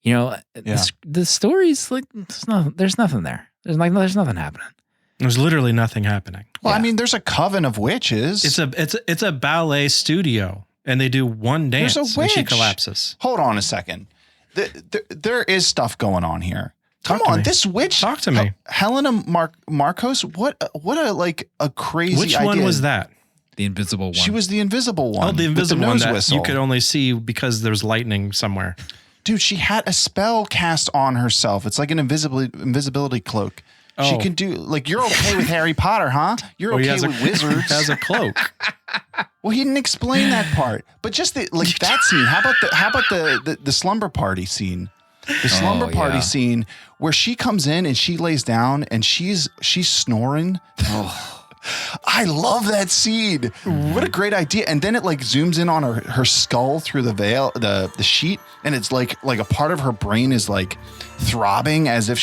You know, the story's like, there's nothing there. There's nothing happening. There's literally nothing happening. Well, I mean, there's a coven of witches. It's a ballet studio, and they do one dance. There's a witch. And she collapses. Hold on a second. There is stuff going on here. Come on, this witch. Talk to me, Helena Marcos. What a crazy. Which idea. one was that? The invisible one. She was the invisible one. Oh, the invisible one that whistle. you could only see because there's lightning somewhere. Dude, she had a spell cast on herself. It's like an invisibility cloak. Oh. She can do, like, you're okay with Harry Potter, huh? You're okay with wizards. He has a cloak. Well, he didn't explain that part. But just that scene. How about the slumber party scene? The slumber party scene where she comes in and she lays down and she's snoring. Oh. I love that scene. What a great idea. And then it like zooms in on her skull through the veil, the sheet, and it's like a part of her brain is like throbbing as if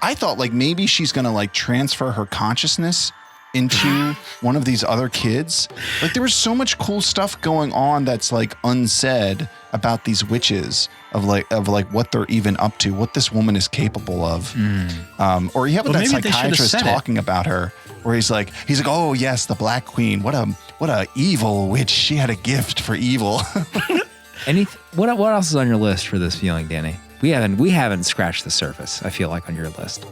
I thought like maybe she's gonna like transfer her consciousness into one of these other kids. Like there was so much cool stuff going on that's like unsaid about these witches of what they're even up to, what this woman is capable of. Or you have that psychiatrist talking about her where he's like, oh yes, the Black Queen. What a evil witch. She had a gift for evil. What else is on your list for this feeling, Danny? We haven't scratched the surface, I feel like, on your list.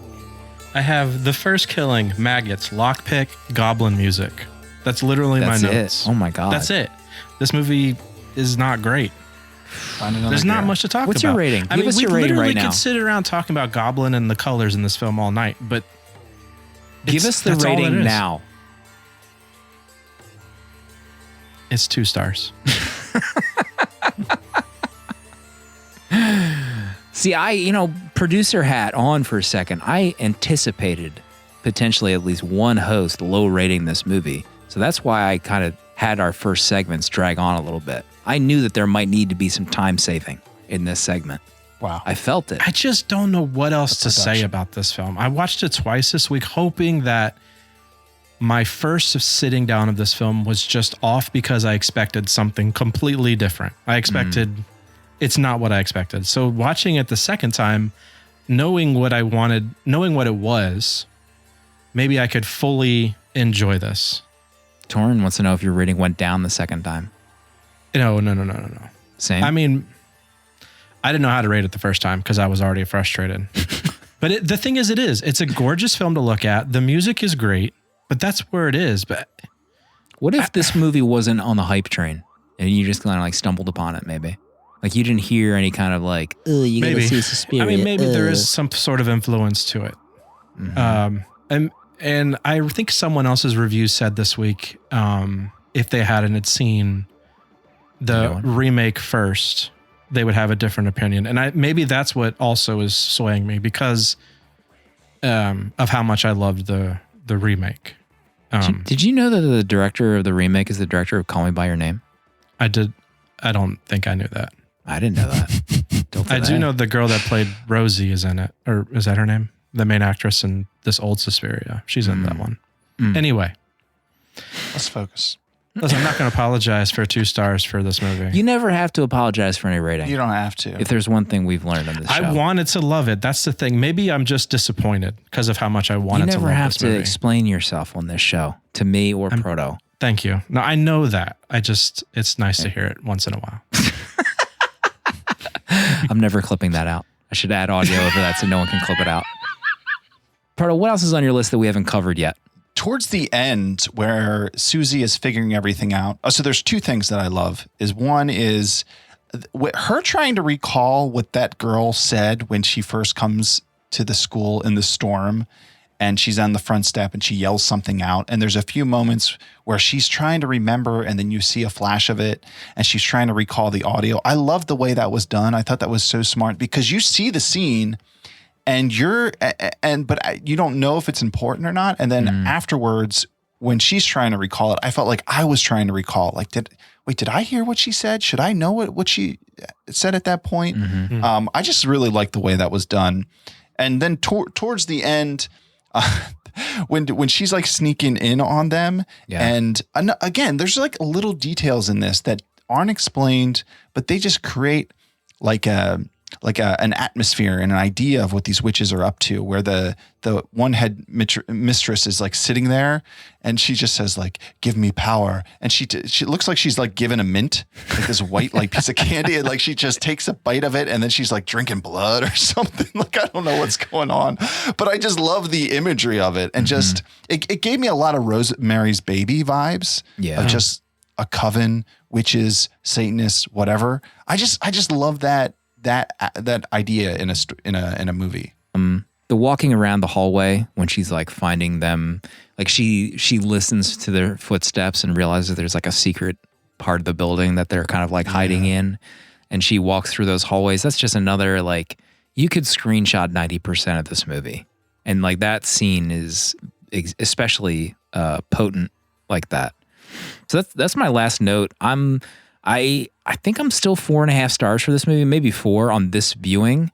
I have the first killing, maggots, lockpick, goblin music. That's literally my notes. Oh my God. That's it. This movie is not great. There's not much to talk about. What's your rating? I mean, Give us your rating right now. We could sit around talking about goblin and the colors in this film all night, but give us the rating now. It's 2 stars. See, producer hat on for a second. I anticipated potentially at least one host low rating this movie. So that's why I kind of had our first segments drag on a little bit. I knew that there might need to be some time saving in this segment. Wow. I felt it. I just don't know what else to say about this film. I watched it twice this week, hoping that my first sitting down of this film was just off because I expected something completely different. I expected... It's not what I expected. So watching it the second time, knowing what I wanted, knowing what it was, maybe I could fully enjoy this. Torrin wants to know if your rating went down the second time. No. Same? I mean, I didn't know how to rate it the first time because I was already frustrated. But the thing is, it's a gorgeous film to look at. The music is great, but that's where it is. But what if this movie wasn't on the hype train and you just kind of like stumbled upon it maybe? Like you didn't hear any kind of like, oh, you gotta see Suspiria. I mean, maybe there is some sort of influence to it. Mm-hmm. And I think someone else's review said this week, if they hadn't seen the remake first, they would have a different opinion. And maybe that's what also is swaying me because of how much I loved the remake. Did you know that the director of the remake is the director of Call Me By Your Name? I did. I don't think I knew that. I didn't know that. I do know the girl that played Rosie is in it. Or is that her name? The main actress in this old Suspiria. She's in that one. Anyway. Let's focus. Listen, I'm not going to apologize for 2 stars for this movie. You never have to apologize for any rating. You don't have to. If there's one thing we've learned on this show. I wanted to love it. That's the thing. Maybe I'm just disappointed because of how much I wanted to love this movie. You never have to explain yourself on this show to me or Proto. Thank you. No, I know that. It's nice to hear it once in a while. I'm never clipping that out. I should add audio over that so no one can clip it out. Proto, what else is on your list that we haven't covered yet? Towards the end, where Susie is figuring everything out. So there's 2 things that I love. One is her trying to recall what that girl said when she first comes to the school in the storm, and she's on the front step and she yells something out. And there's a few moments where she's trying to remember, and then you see a flash of it, and she's trying to recall the audio. I love the way that was done. I thought that was so smart because you see the scene. And but you don't know if it's important or not. And then afterwards, when she's trying to recall it, I felt like I was trying to recall. Like, did I hear what she said? Should I know what she said at that point? I just really liked the way that was done. And then towards the end, when she's like sneaking in on them, and again, there's like little details in this that aren't explained, but they just create an atmosphere and an idea of what these witches are up to, where the one head mistress is like sitting there and she just says like, give me power. And she looks like she's like given a mint, like this white like piece of candy. And like, she just takes a bite of it and then she's like drinking blood or something. Like, I don't know what's going on, but I just love the imagery of it. And just, it gave me a lot of Rosemary's Baby vibes of just a coven, witches, Satanists, whatever. I just love that idea in a movie. The walking around the hallway when she's like finding them, like she listens to their footsteps and realizes there's like a secret part of the building that they're kind of like hiding in, and she walks through those hallways. That's just another, like, you could screenshot 90% of this movie, and like that scene is especially potent like that. So that's my last note. I think I'm still 4.5 stars for this movie, maybe 4 on this viewing.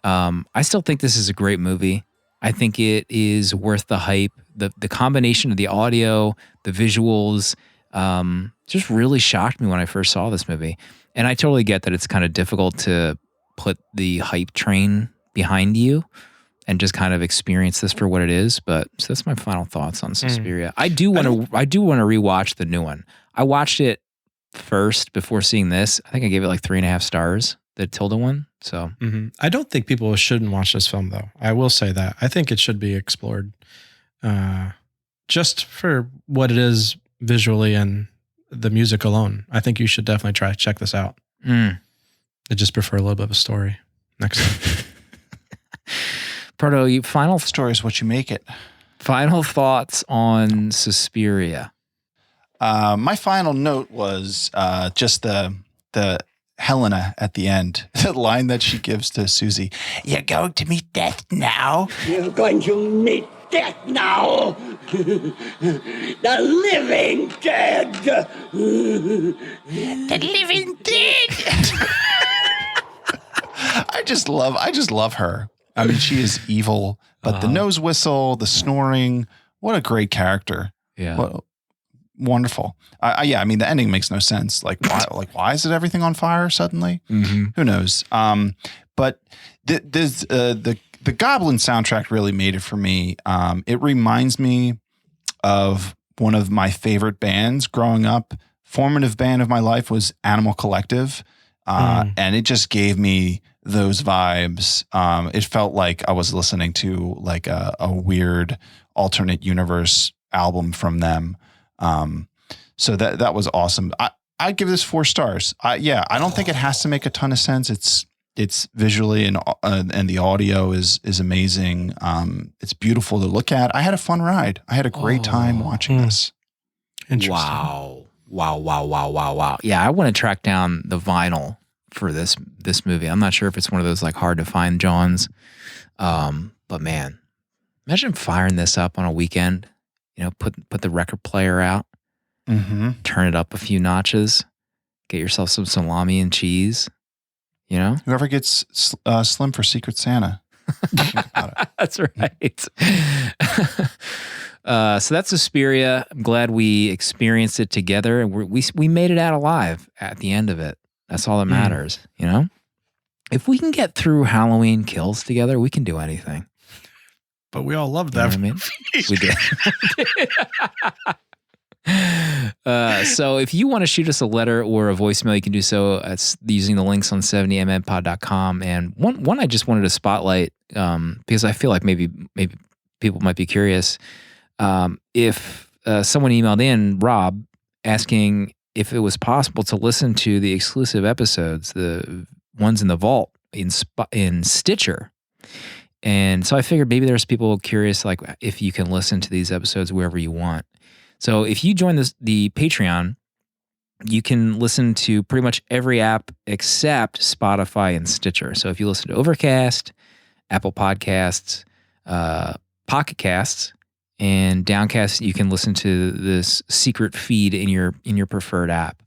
I still think this is a great movie. I think it is worth the hype. The combination of the audio, the visuals, just really shocked me when I first saw this movie. And I totally get that it's kind of difficult to put the hype train behind you and just kind of experience this for what it is. But so that's my final thoughts on Suspiria. I do want to rewatch the new one. I watched it first before seeing this. I think I gave it like 3.5 stars, the Tilda one. So I don't think people shouldn't watch this film, though. I will say that. I think it should be explored just for what it is visually and the music alone. I think you should definitely try to check this out. I just prefer a little bit of a story next time. Proto, final story is what you make it. Final thoughts on Suspiria. My final note was just the Helena at the end, the line that she gives to Susie. You're going to meet death now. You're going to meet death now. The living dead. The living dead. I just love her. I mean, she is evil, but the nose whistle, the snoring, what a great character. Yeah. Wonderful. I mean, the ending makes no sense. Like, why is it everything on fire suddenly? Who knows? But the Goblin soundtrack really made it for me. It reminds me of one of my favorite bands growing up. Formative band of my life was Animal Collective. And it just gave me those vibes. It felt like I was listening to like a weird alternate universe album from them. So that was awesome. I give this 4 stars. I don't think it has to make a ton of sense. It's visually and the audio is amazing. It's beautiful to look at. I had a fun ride. I had a great time watching this. Interesting. Wow. Yeah, I want to track down the vinyl for this movie. I'm not sure if it's one of those like hard to find Johns. But man, imagine firing this up on a weekend, put the record player out, turn it up a few notches, get yourself some salami and cheese, You know, whoever gets Slim for Secret Santa. Think about it. That's right. So that's Suspiria. I'm glad we experienced it together, and we made it out alive at the end of it. That's all that matters, you know? If we can get through Halloween Kills together, we can do anything. But we all love that. You know what I mean? We did. So if you want to shoot us a letter or a voicemail, you can do so using the links on 70mmpod.com. And one I just wanted to spotlight because I feel like maybe people might be curious. If someone emailed in, Rob, asking if it was possible to listen to the exclusive episodes, the ones in the vault in Stitcher. And so I figured maybe there's people curious, like if you can listen to these episodes wherever you want. So if you join the Patreon, you can listen to pretty much every app except Spotify and Stitcher. So if you listen to Overcast, Apple Podcasts, Pocket Casts, and Downcast, you can listen to this secret feed in your preferred app.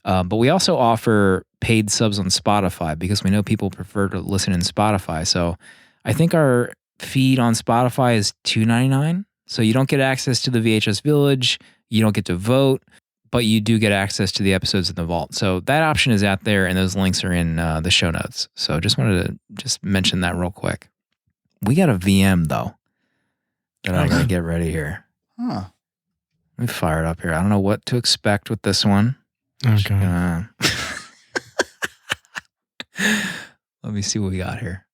But we also offer paid subs on Spotify because we know people prefer to listen in Spotify. So I think our feed on Spotify is $2.99. So you don't get access to the VHS Village, you don't get to vote, but you do get access to the episodes in the vault. So that option is out there, and those links are in the show notes. So just wanted to mention that real quick. We got a VM though that I gotta get ready here. Huh. Let me fire it up here. I don't know what to expect with this one. Okay. Let me see what we got here.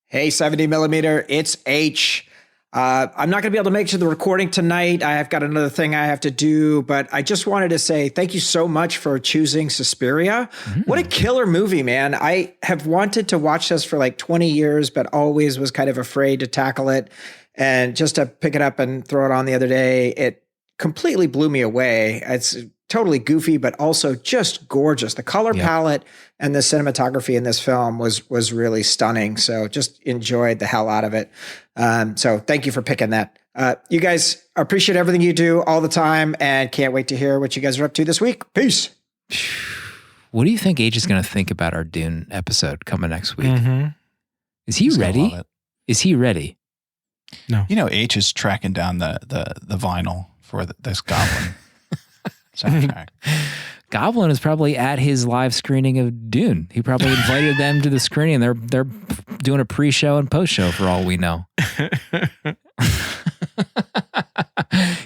Hey, 70 millimeter, it's H. I'm not going to be able to make it to the recording tonight. I have got another thing I have to do, but I just wanted to say thank you so much for choosing Suspiria. What a killer movie, man. I have wanted to watch this for like 20 years, but always was kind of afraid to tackle it. And just to pick it up and throw it on the other day, it completely blew me away. It's totally goofy, but also just gorgeous. The color palette and the cinematography in this film was really stunning. So just enjoyed the hell out of it. So thank you for picking that. You guys, appreciate everything you do all the time and can't wait to hear what you guys are up to this week. Peace. What do you think H is going to think about our Dune episode coming next week? Is he He's gonna ready? love it. Is he ready? No. You know, H is tracking down the vinyl for this Goblin soundtrack. Goblin is probably at his live screening of Dune. He probably invited them to the screening. They're doing a pre-show and post-show for all we know.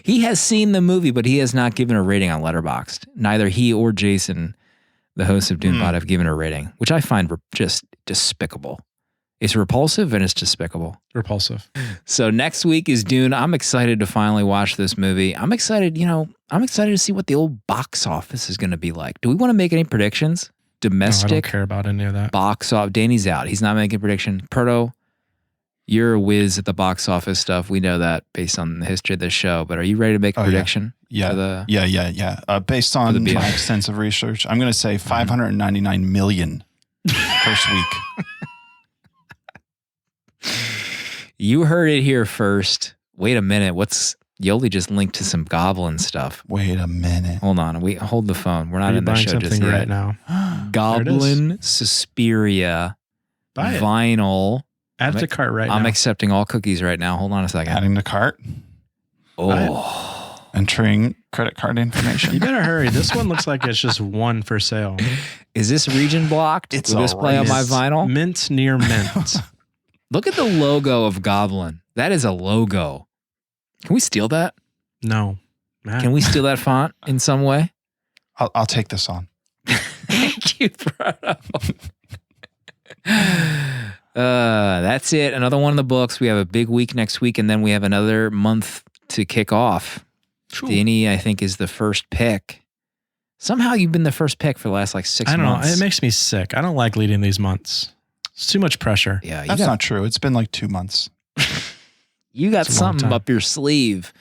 He has seen the movie, but he has not given a rating on Letterboxd. Neither he or Jason, the host of Dune Pod, have given a rating, which I find just despicable. It's repulsive and it's despicable. Repulsive. So next week is Dune. I'm excited to finally watch this movie. I'm excited to see what the old box office is going to be like. Do we want to make any predictions? Domestic? No, I don't care about any of that. Box office. Danny's out. He's not making a prediction. Perto, you're a whiz at the box office stuff. We know that based on the history of this show. But are you ready to make a prediction? Yeah. Based on my extensive research, I'm going to say 599 million first week. You heard it here first. Wait a minute. Yoli just linked to some Goblin stuff. Wait a minute. Hold on. Hold the phone. We're not in the show just something yet. right now. Goblin Suspiria Buy it. vinyl. Add it to cart right now. I'm accepting all cookies right now. Hold on a second. Adding to cart. Oh. Entering credit card information. You better hurry. This one looks like it's just one for sale. Is this region blocked? Will this play on my vinyl? Mint near mint. Look at the logo of Goblin. That is a logo. Can we steal that? No. Matt. Can we steal that font in some way? I'll take this on. Thank you, Proto. That's it. Another one in the books. We have a big week next week, and then we have another month to kick off. True. Danny, I think, is the first pick. Somehow you've been the first pick for the last 6 months. I don't know. It makes me sick. I don't like leading these months. It's too much pressure. Yeah, That's not true. It's been like 2 months. You got It's a long something time. up your sleeve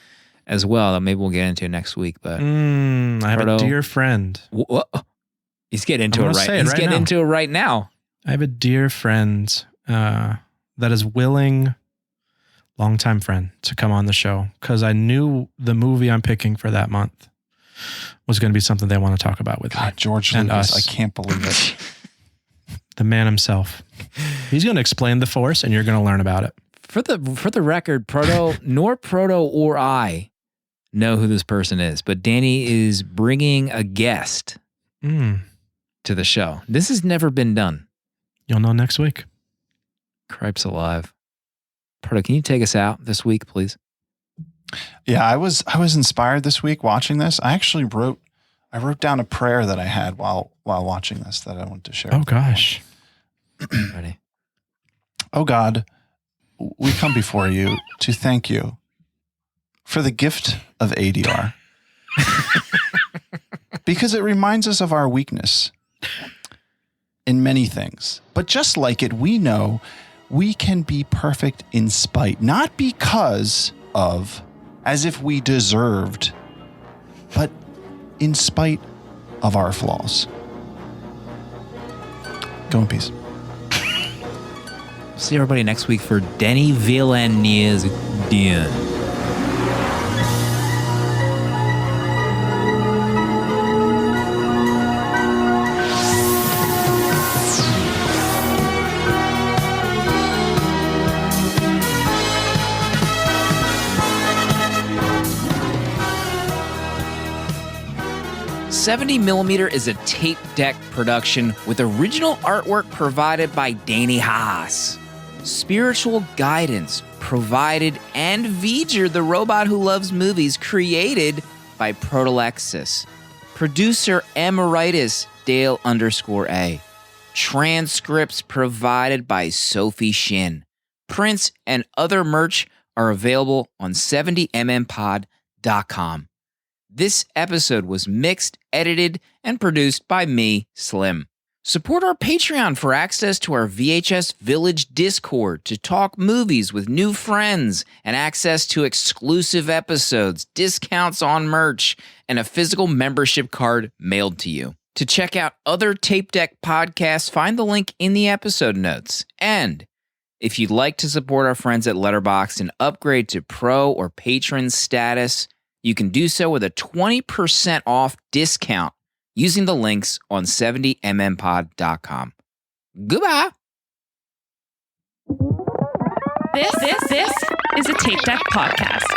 as well that maybe we'll get into next week. But I have Proto- a dear friend. He's getting into I'm it gonna right. say it He's right getting now. into it right now. I have a dear friend that is willing, longtime friend, to come on the show because I knew the movie I'm picking for that month was going to be something they want to talk about with me. God, George And Lucas, us. I can't believe it. The man himself. He's going to explain the Force, and you're going to learn about it. For the record, nor Proto or I know who this person is, but Danny is bringing a guest to the show. This has never been done. You'll know next week. Cripes alive. Proto, can you take us out this week, please? Yeah, I was inspired this week watching this. I actually wrote down a prayer that I had while watching this that I wanted to share. Oh gosh. Ready? Oh God, we come before you to thank you for the gift of ADR. Because it reminds us of our weakness in many things. But just like it, we know we can be perfect in spite, not because of, as if we deserved, but in spite of our flaws. Go in peace. See everybody next week for Denny Villeneuve's DUNE. $70mm is a tape deck production with original artwork provided by Danny Haas. Spiritual guidance provided and V'ger, the robot who loves movies, created by Protolexis. Producer Emeritus Dale_A. Transcripts provided by Sophie Shin. Prints and other merch are available on 70mmpod.com. This episode was mixed, edited, and produced by me, Slim. Support our Patreon for access to our VHS Village Discord to talk movies with new friends and access to exclusive episodes, discounts on merch, and a physical membership card mailed to you. To check out other Tape Deck podcasts, find the link in the episode notes. And if you'd like to support our friends at Letterboxd and upgrade to Pro or Patron status, you can do so with a 20% off discount using the links on 70mmpod.com. Goodbye. This is a Tape Deck podcast.